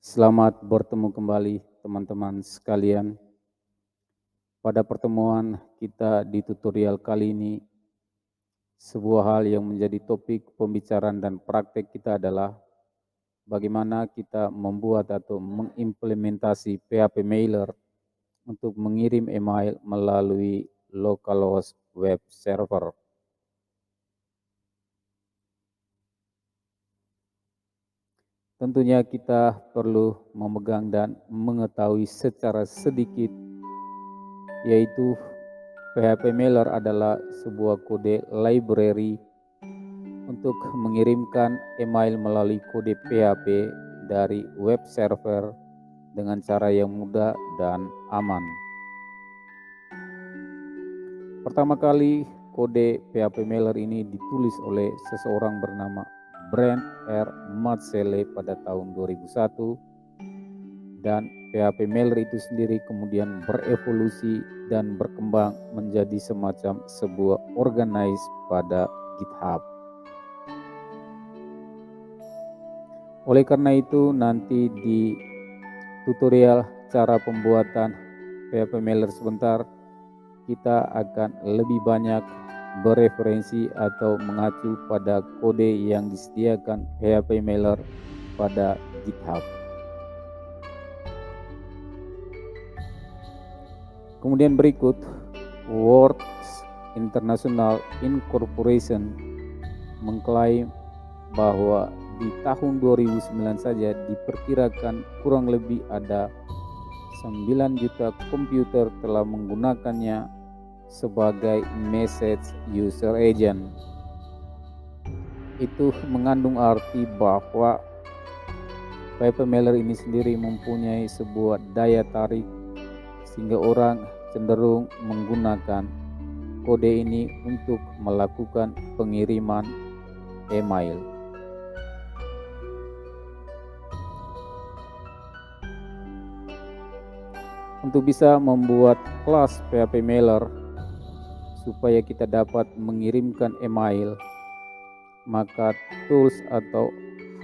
Selamat bertemu kembali teman-teman sekalian. Pada pertemuan kita di tutorial kali ini, sebuah hal yang menjadi topik pembicaraan dan praktek kita adalah bagaimana kita membuat atau mengimplementasi PHP mailer untuk mengirim email melalui localhost web server. Tentunya kita perlu memegang dan mengetahui secara sedikit, yaitu PHP mailer adalah sebuah kode library untuk mengirimkan email melalui kode PHP dari web server dengan cara yang mudah dan aman. Pertama kali kode PHP mailer ini ditulis oleh seseorang bernama Brent R. Matsele pada tahun 2001, dan PHP mailer itu sendiri kemudian berevolusi dan berkembang menjadi semacam sebuah organize pada GitHub. Oleh karena itu, nanti di tutorial cara pembuatan PHP mailer sebentar, kita akan lebih banyak bereferensi atau mengacu pada kode yang disediakan PHP mailer pada GitHub. Kemudian berikut, Works International Incorporation mengklaim bahwa di tahun 2009 saja diperkirakan kurang lebih ada 9 juta komputer telah menggunakannya sebagai message user agent. Itu mengandung arti bahwa PHP mailer ini sendiri mempunyai sebuah daya tarik sehingga orang cenderung menggunakan kode ini untuk melakukan pengiriman email. Untuk bisa membuat kelas PHP mailer supaya kita dapat mengirimkan email, maka tools atau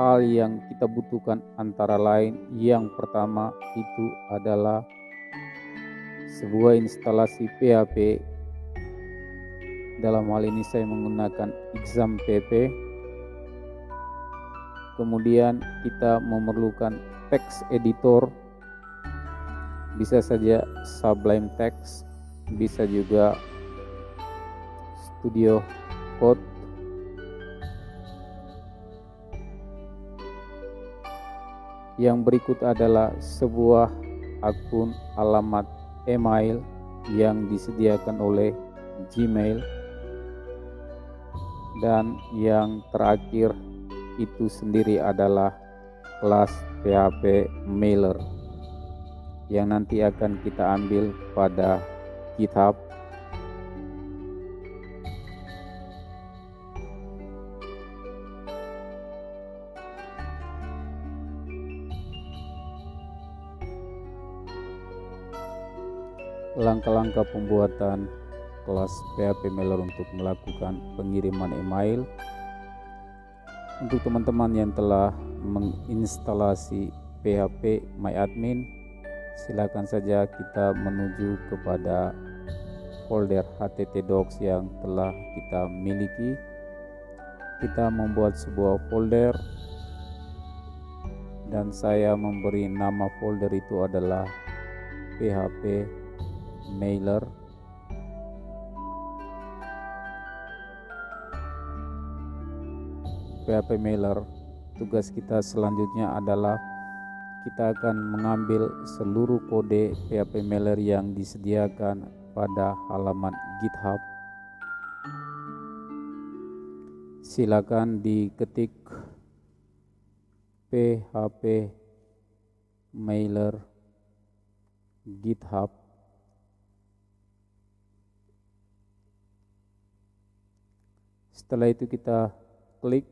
hal yang kita butuhkan antara lain yang pertama itu adalah sebuah instalasi PHP. Dalam hal ini saya menggunakan XAMPP. Kemudian kita memerlukan text editor, bisa saja Sublime Text, bisa juga Studio Code. Yang berikut adalah sebuah akun alamat email yang disediakan oleh Gmail. Dan yang terakhir itu sendiri adalah kelas PHP mailer yang nanti akan kita ambil pada GitHub. Langkah-langkah pembuatan kelas PHP mailer untuk melakukan pengiriman email. Untuk teman-teman yang telah menginstalasi PHP MyAdmin, silakan saja kita menuju kepada folder httdocs yang telah kita miliki. Kita membuat sebuah folder dan saya memberi nama folder itu adalah PHP mailer. PHP mailer, tugas kita selanjutnya adalah kita akan mengambil seluruh kode PHP mailer yang disediakan pada halaman GitHub. Silakan diketik PHP mailer GitHub. Setelah itu kita klik.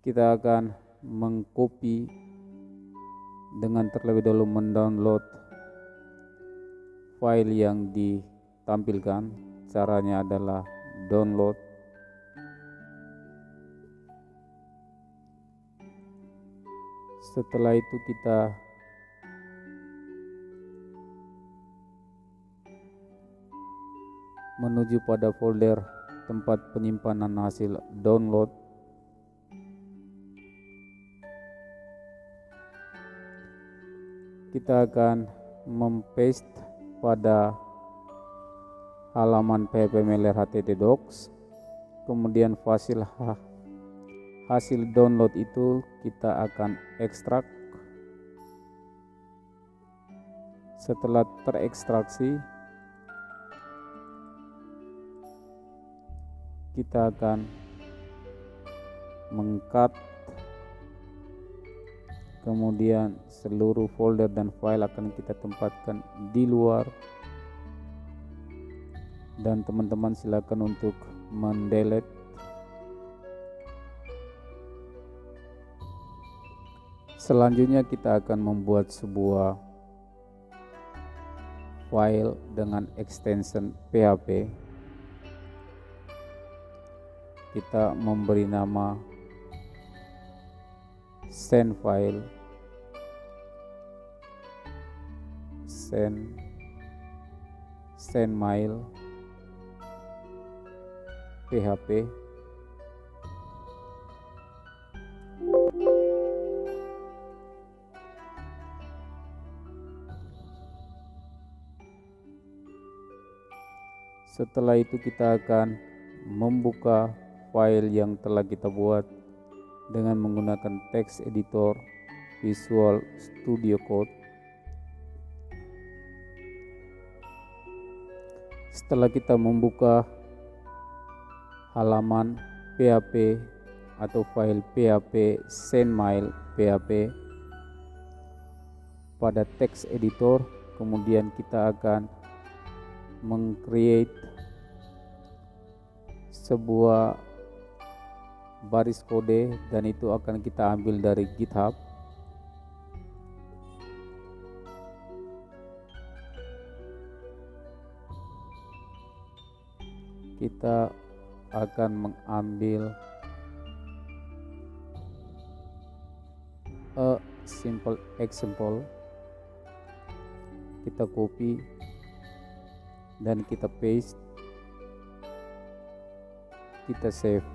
Kita akan mengcopy dengan terlebih dahulu mendownload file yang ditampilkan. caranya adalah download. Setelah itu kita menuju pada folder tempat penyimpanan hasil download. Kita akan mempaste pada halaman phpMailer HTTP docs. Kemudian hasil download itu kita akan ekstrak. Setelah terekstraksi, kita akan meng-cut, kemudian seluruh folder dan file akan kita tempatkan di luar, dan teman-teman silakan untuk mendelete. Selanjutnya kita akan membuat sebuah file dengan extension PHP. Kita memberi nama send file, send mail PHP. Setelah itu kita akan membuka file yang telah kita buat dengan menggunakan text editor Visual Studio Code. Setelah kita membuka halaman PHP atau file PHP sendmail PHP pada text editor, kemudian kita akan meng-create sebuah baris kode, dan itu akan kita ambil dari GitHub. Kita akan mengambil a simple example, kita copy dan kita paste, kita save.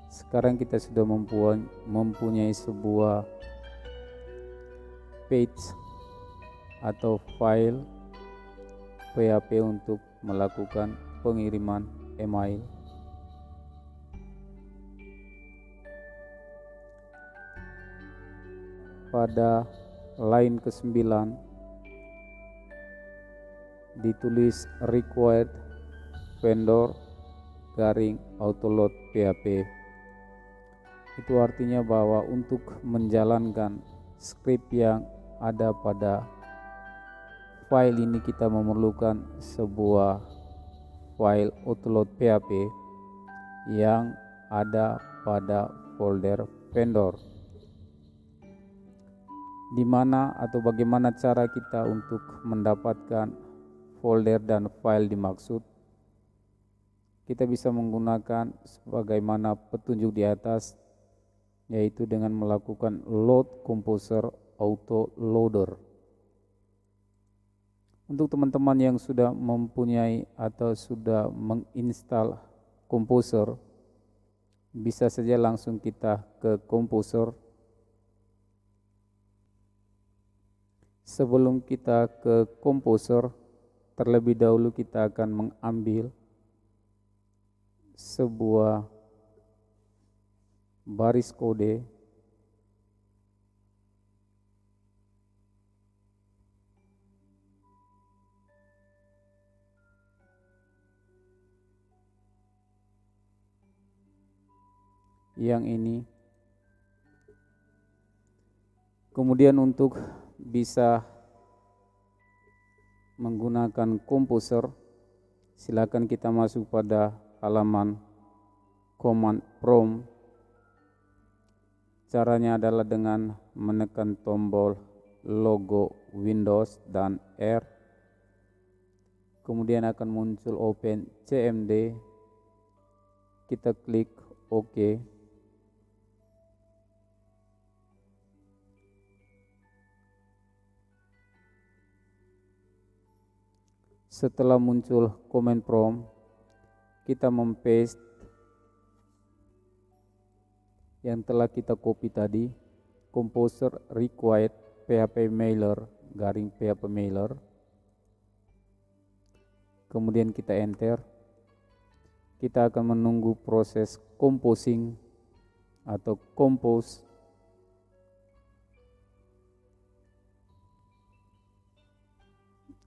Sekarang kita sudah mempunyai sebuah page atau file PHP untuk melakukan pengiriman email. Pada line ke-9 ditulis required vendor autoload PHP. Itu artinya bahwa untuk menjalankan script yang ada pada file ini kita memerlukan sebuah file autoload PHP yang ada pada folder vendor. Di mana atau bagaimana cara kita untuk mendapatkan folder dan file dimaksud? Kita bisa menggunakan sebagaimana petunjuk di atas, yaitu dengan melakukan load composer auto loader. Untuk teman-teman yang sudah mempunyai atau sudah menginstal Composer, bisa saja langsung kita ke Composer. Sebelum kita ke Composer, terlebih dahulu kita akan mengambil sebuah baris kode yang ini. Kemudian untuk bisa menggunakan Composer, silakan kita masuk pada halaman command prompt. Caranya adalah dengan menekan tombol logo Windows dan R. kemudian akan muncul Open CMD, kita klik OK. Setelah muncul command prompt, kita mempaste yang telah kita copy tadi, composer required PHP mailer garing PHP mailer. Kemudian kita enter. Kita akan menunggu proses composing atau compose.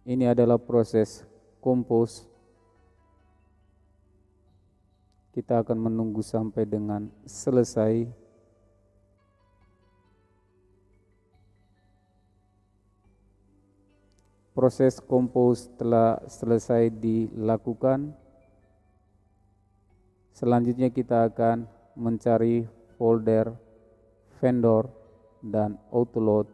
Ini adalah proses compose. Kita akan menunggu sampai dengan selesai. Proses compose telah selesai dilakukan. Selanjutnya kita akan mencari folder vendor dan autoload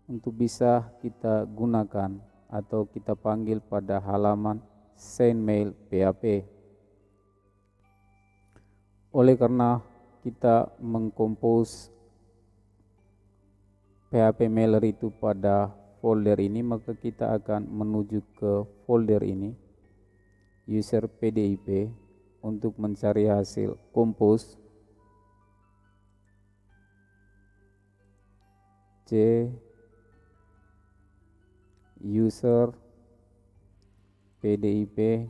untuk bisa kita gunakan atau kita panggil pada halaman SendMail PHP. Oleh karena kita mengcompose PHP mailer itu pada folder ini, maka kita akan menuju ke folder ini, user PDIP, untuk mencari hasil compose. C user PDIP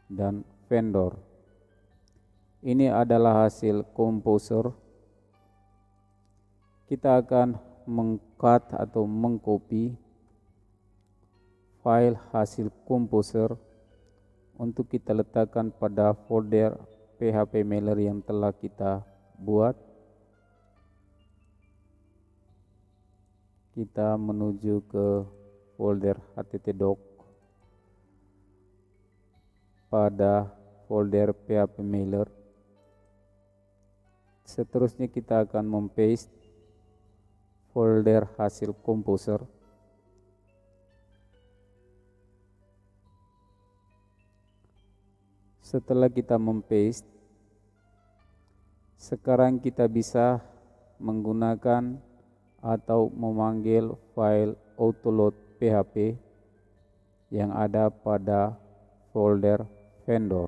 dan vendor. Ini adalah hasil composer. Kita akan meng-cut atau mengcopy file hasil composer untuk kita letakkan pada folder PHP mailer yang telah kita buat. Kita menuju ke folder httdoc pada folder PHP mailer. Seterusnya kita akan mempaste folder hasil composer. Setelah kita mempaste, sekarang kita bisa menggunakan atau memanggil file autoload PHP yang ada pada folder vendor.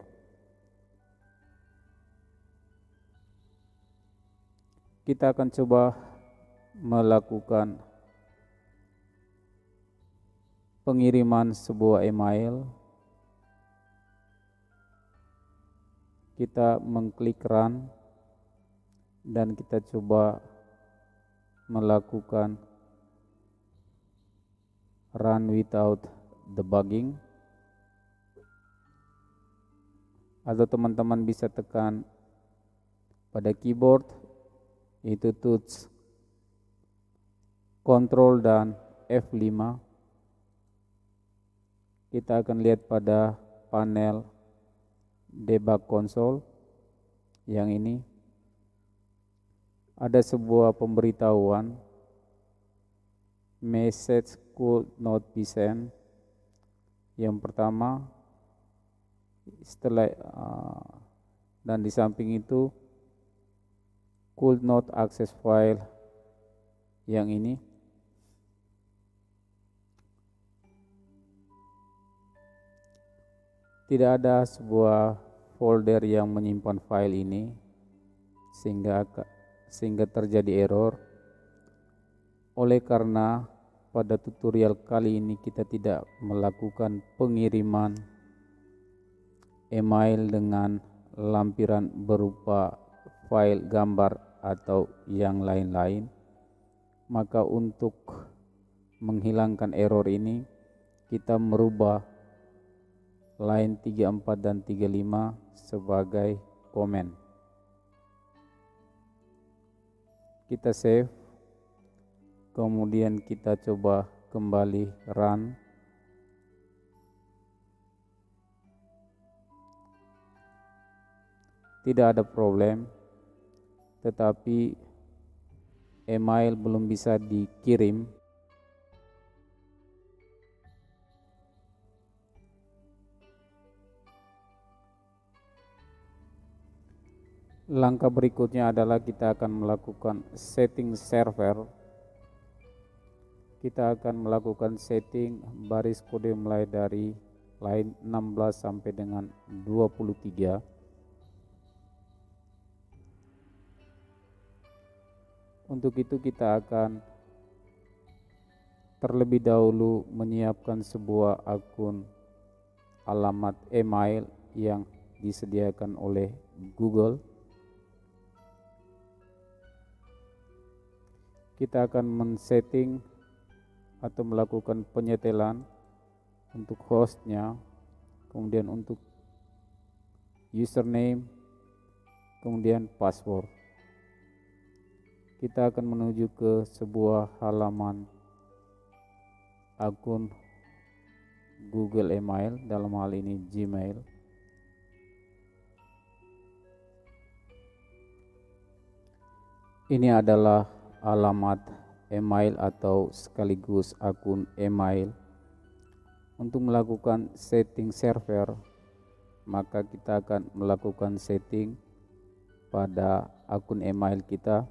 Kita akan coba melakukan pengiriman sebuah email. Kita mengklik run dan kita coba melakukan run without debugging, atau teman-teman bisa tekan pada keyboard, itu touch Ctrl dan F5. Kita akan lihat pada panel debug console yang ini ada sebuah pemberitahuan message could not be sent. Yang pertama, setelah dan di samping itu could not access file yang ini. Tidak ada sebuah folder yang menyimpan file ini sehingga terjadi error. Oleh karena pada tutorial kali ini kita tidak melakukan pengiriman email dengan lampiran berupa file gambar atau yang lain-lain, maka untuk menghilangkan error ini kita merubah line 34 dan 35 sebagai komen. Kita save, kemudian kita coba kembali run. Tidak ada problem, tetapi email belum bisa dikirim. Langkah berikutnya adalah kita akan melakukan setting server. Kita akan melakukan setting baris kode mulai dari line 16 sampai dengan 23. Untuk itu kita akan terlebih dahulu menyiapkan sebuah akun alamat email yang disediakan oleh Google. Kita akan men-setting atau melakukan penyetelan untuk hostnya, kemudian untuk username, kemudian password. Kita akan menuju ke sebuah halaman akun Google Email, dalam hal ini Gmail. Ini adalah alamat email atau sekaligus akun email. Untuk melakukan setting server, maka kita akan melakukan setting pada akun email kita.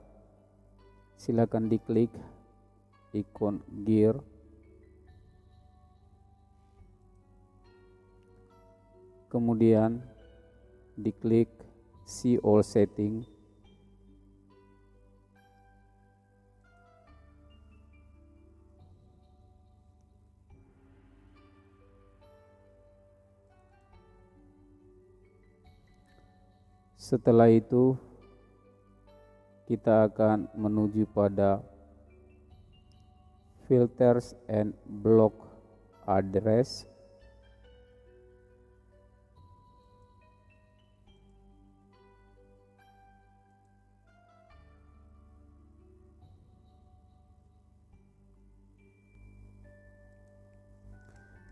Silakan diklik ikon gear, kemudian diklik see all setting. Setelah itu kita akan menuju pada filters and block address.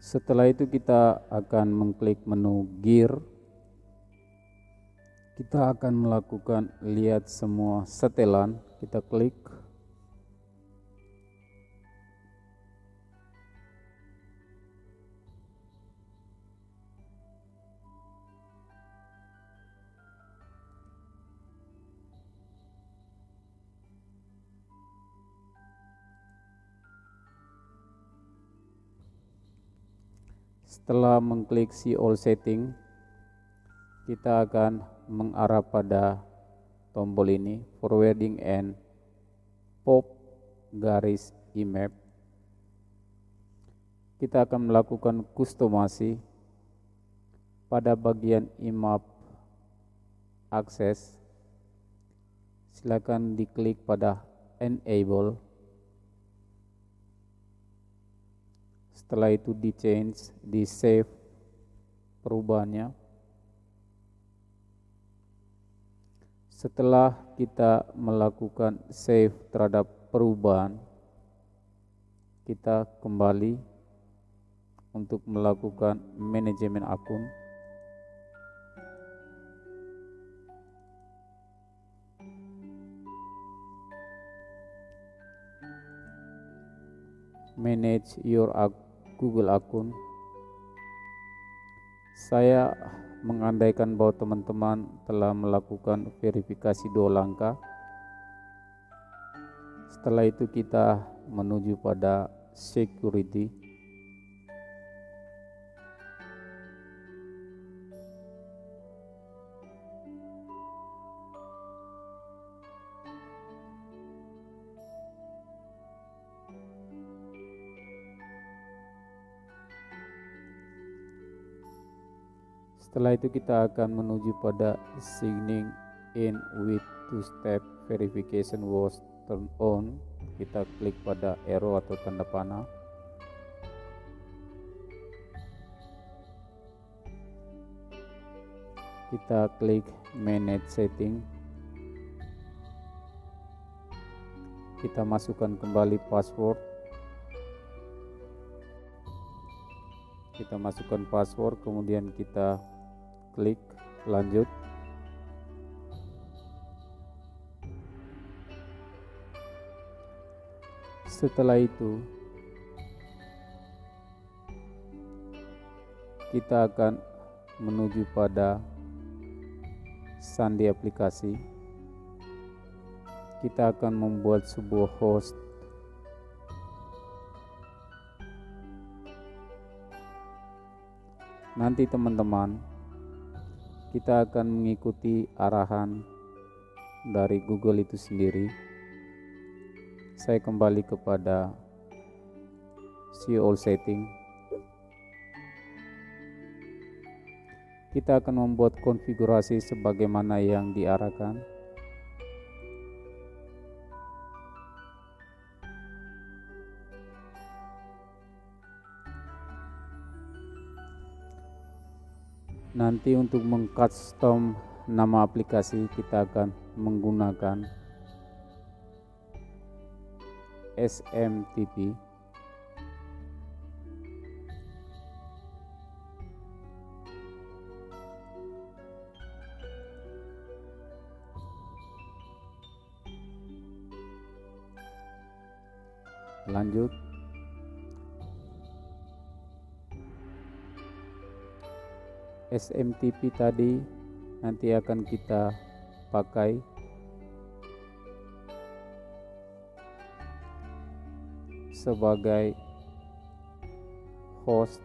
Setelah itu kita akan mengklik menu gear. Kita akan melakukan lihat semua setelan. Kita klik. Setelah mengklik see all setting, kita akan mengarah pada tombol ini, forwarding and pop garis IMAP. Kita akan melakukan kustomasi pada bagian IMAP akses. Silakan diklik pada enable. Setelah itu di change, di save perubahannya. Setelah kita melakukan save terhadap perubahan, kita kembali untuk melakukan manajemen akun. Manage your Google akun. Saya mengandaikan bahwa teman-teman telah melakukan verifikasi 2 langkah. Setelah itu kita menuju pada security. Setelah itu kita akan menuju pada signing in with two-step verification was turned on. Kita klik pada arrow atau tanda panah. Kita klik manage setting. Kita masukkan kembali password. Kita masukkan password, kemudian kita klik lanjut. Setelah itu kita akan menuju pada sandi aplikasi, kita akan membuat sebuah host. Nanti teman-teman, kita akan mengikuti arahan dari Google itu sendiri. Saya kembali kepada See All Setting. Kita akan membuat konfigurasi sebagaimana yang diarahkan. Nanti untuk mengcustom nama aplikasi kita akan menggunakan SMTP. Lanjut. SMTP tadi nanti akan kita pakai sebagai host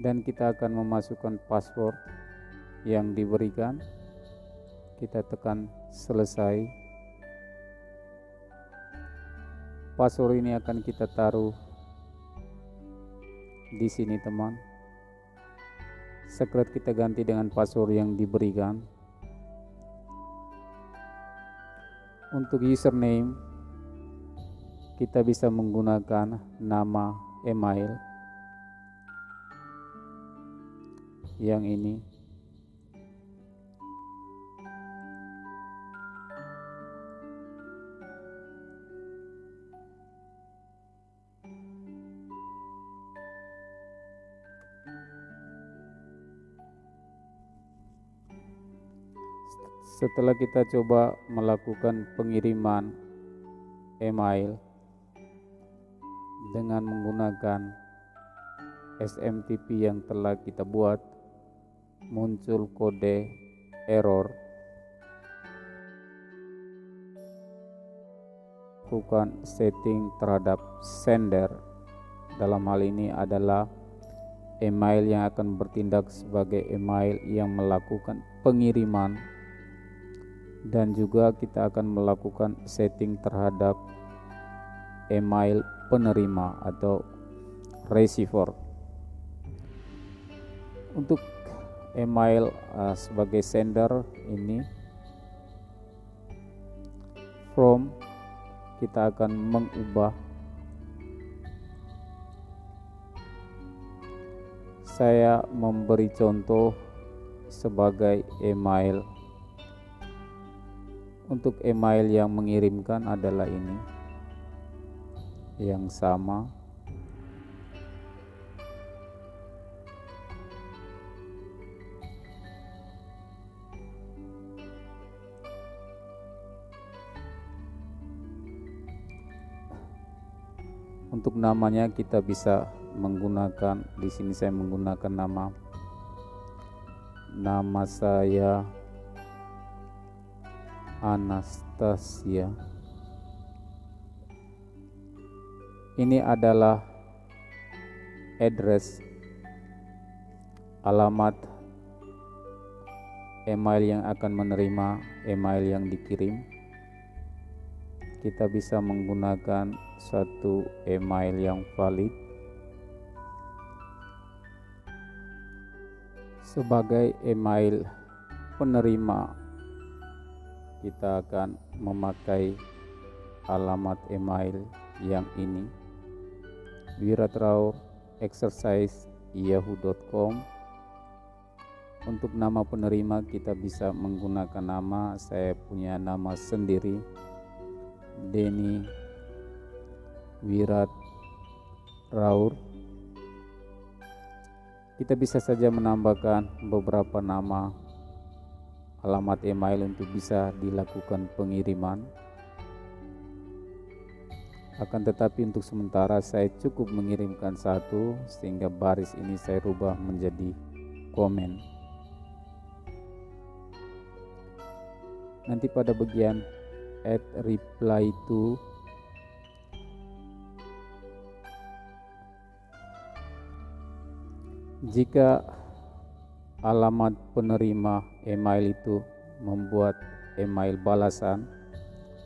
dan kita akan memasukkan password yang diberikan. Kita tekan selesai. Password ini akan kita taruh di sini teman. Secret kita ganti dengan password yang diberikan. Untuk username kita bisa menggunakan nama email yang ini. Setelah kita coba melakukan pengiriman email dengan menggunakan SMTP yang telah kita buat, muncul kode error. Lakukan setting terhadap sender. Dalam hal ini adalah email yang akan bertindak sebagai email yang melakukan pengiriman, dan juga kita akan melakukan setting terhadap email penerima atau receiver. Untuk email sebagai sender ini, from kita akan mengubah. Saya memberi contoh sebagai email. Untuk email yang mengirimkan adalah ini, yang sama. Untuk namanya kita bisa menggunakan, di sini saya menggunakan nama saya Anastasia. Ini adalah address, alamat email yang akan menerima email yang dikirim. Kita bisa menggunakan satu email yang valid sebagai email penerima. Kita akan memakai alamat email yang ini, wiratraur@yahoo.com. Untuk nama penerima kita bisa menggunakan nama, saya punya nama sendiri, Denny Wiratraur. Kita bisa saja menambahkan beberapa nama alamat email untuk bisa dilakukan pengiriman. Akan tetapi untuk sementara saya cukup mengirimkan satu, sehingga baris ini saya rubah menjadi komen. Nanti pada bagian add reply to, jika alamat penerima email itu membuat email balasan,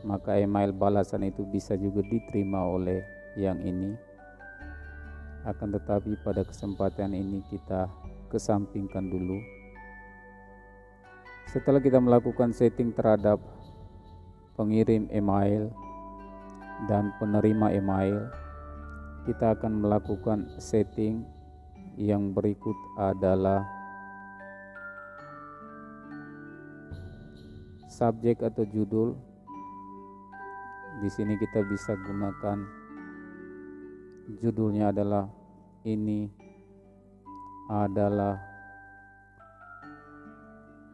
maka email balasan itu bisa juga diterima oleh yang ini. Akan tetapi pada kesempatan ini kita kesampingkan dulu. Setelah kita melakukan setting terhadap pengirim email dan penerima email, kita akan melakukan setting yang berikut adalah subjek atau judul. Di sini kita bisa gunakan judulnya adalah ini adalah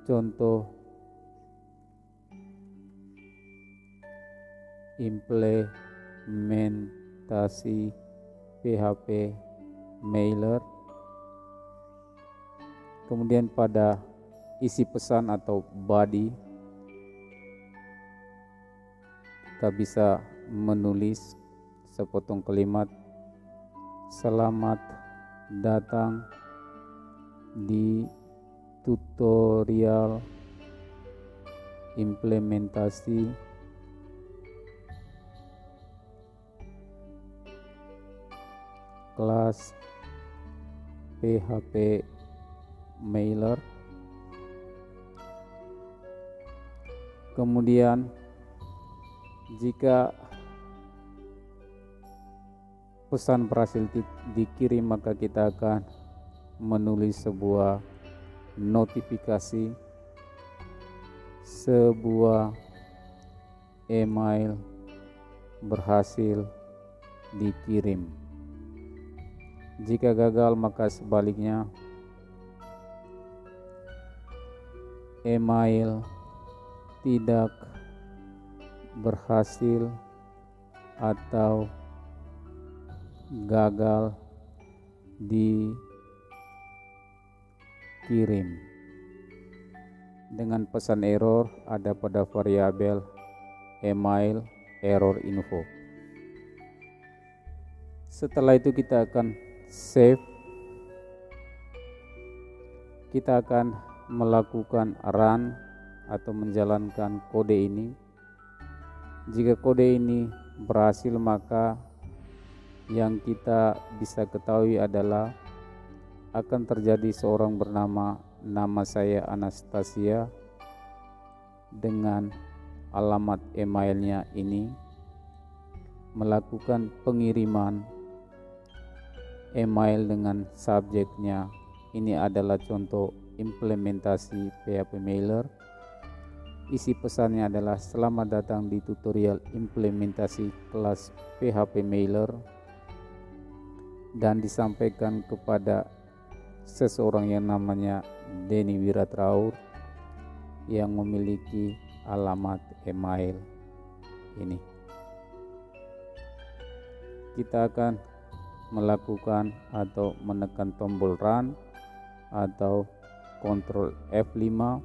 contoh implementasi PHP mailer. Kemudian pada isi pesan atau body, kita bisa menulis sepotong kalimat, selamat datang di tutorial implementasi kelas PHP mailer. Kemudian jika pesan berhasil dikirim, maka kita akan menulis sebuah notifikasi, sebuah email berhasil dikirim. Jika gagal, maka sebaliknya, email tidak berhasil atau gagal dikirim. Dengan pesan error ada pada variabel email error info. Setelah itu kita akan save. Kita akan melakukan run atau menjalankan kode ini. Jika kode ini berhasil, maka yang kita bisa ketahui adalah akan terjadi seorang bernama nama saya Anastasia dengan alamat emailnya ini melakukan pengiriman email dengan subjeknya ini adalah contoh implementasi PHP mailer. Isi pesannya adalah selamat datang di tutorial implementasi kelas PHP mailer, dan disampaikan kepada seseorang yang namanya Denny Wiratraur yang memiliki alamat email ini. Kita akan melakukan atau menekan tombol run atau Ctrl F5,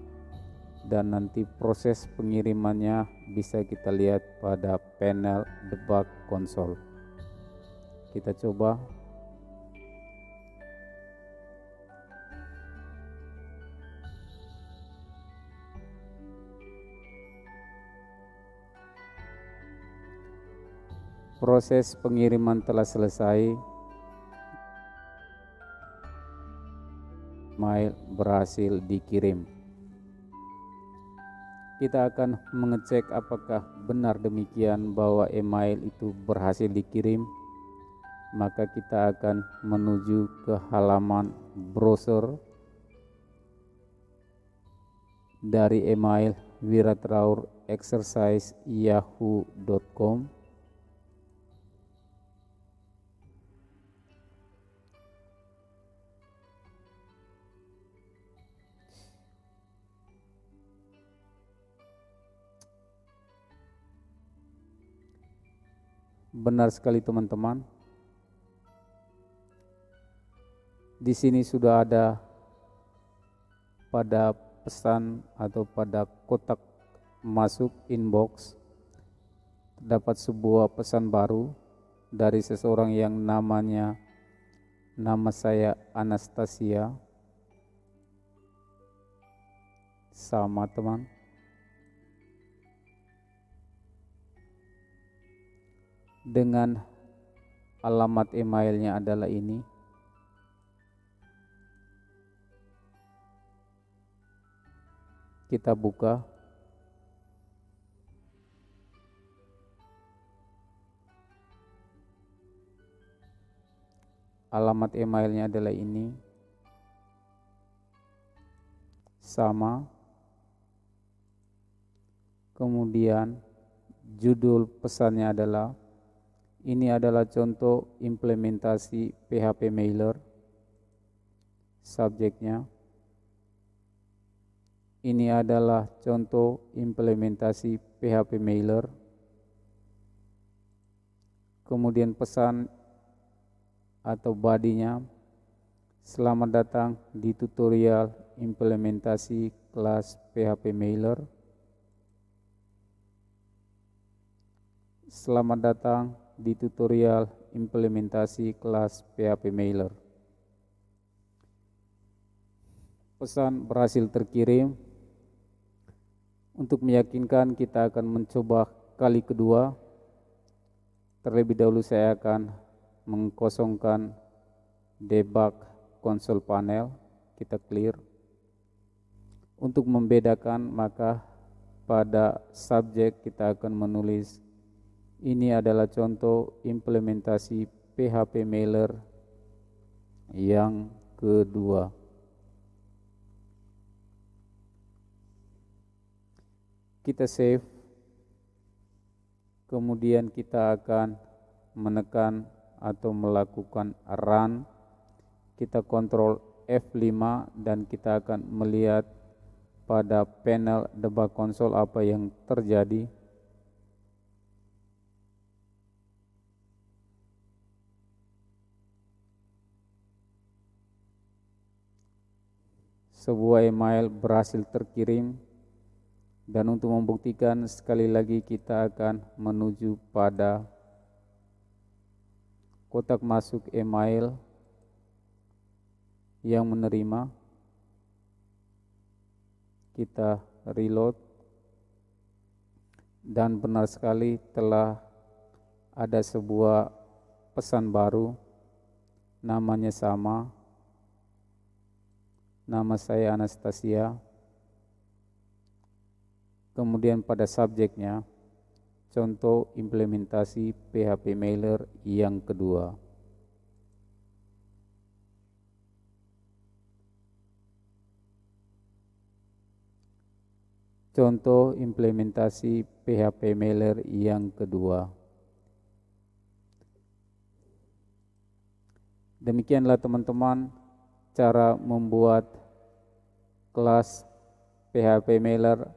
dan nanti proses pengirimannya bisa kita lihat pada panel debug console. Kita coba. Proses pengiriman telah selesai. Email berhasil dikirim. Kita akan mengecek apakah benar demikian bahwa email itu berhasil dikirim. Maka kita akan menuju ke halaman browser dari email Wiratraur exercise yahoo.com. Benar sekali teman-teman. Di sini sudah ada pada pesan atau pada kotak masuk inbox terdapat sebuah pesan baru dari seseorang yang nama saya Anastasia. Sama teman. Dengan alamat emailnya adalah ini. Kita buka. Alamat emailnya adalah ini. Sama. Kemudian judul pesannya adalah, ini adalah contoh implementasi PHP Mailer. Subjeknya, ini adalah contoh implementasi PHP Mailer. Kemudian pesan atau bodinya, selamat datang di tutorial implementasi kelas PHP Mailer. Selamat datang di tutorial implementasi kelas PHP Mailer. Pesan berhasil terkirim. Untuk meyakinkan, kita akan mencoba kali kedua. Terlebih dahulu saya akan mengkosongkan debug konsol panel. Kita clear. Untuk membedakan, maka pada subjek kita akan menulis, ini adalah contoh implementasi PHP Mailer yang kedua. Kita save. Kemudian kita akan menekan atau melakukan run. Kita kontrol F5 dan kita akan melihat pada panel debug konsol apa yang terjadi. Sebuah email berhasil terkirim, dan untuk membuktikan sekali lagi kita akan menuju pada kotak masuk email yang menerima. Kita reload, dan benar sekali telah ada sebuah pesan baru, namanya sama. Nama saya Anastasia. Kemudian pada subjeknya, contoh implementasi PHP Mailer yang kedua. Contoh implementasi PHP Mailer yang kedua. Demikianlah teman-teman cara membuat kelas PHP Mailer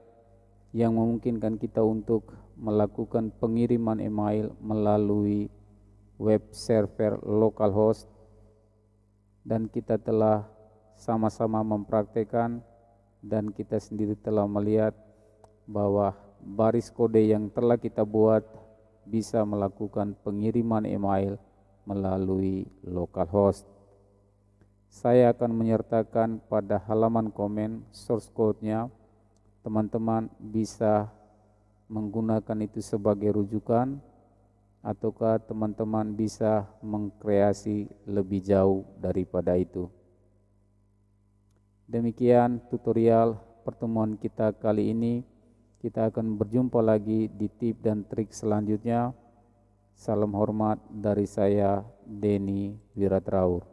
yang memungkinkan kita untuk melakukan pengiriman email melalui web server localhost, dan kita telah sama-sama mempraktekkan dan kita sendiri telah melihat bahwa baris kode yang telah kita buat bisa melakukan pengiriman email melalui localhost. Saya akan menyertakan pada halaman komen source code-nya. Teman-teman bisa menggunakan itu sebagai rujukan, ataukah teman-teman bisa mengkreasi lebih jauh daripada itu. Demikian tutorial pertemuan kita kali ini. Kita akan berjumpa lagi di tip dan trik selanjutnya. Salam hormat dari saya, Denny Wiratraur.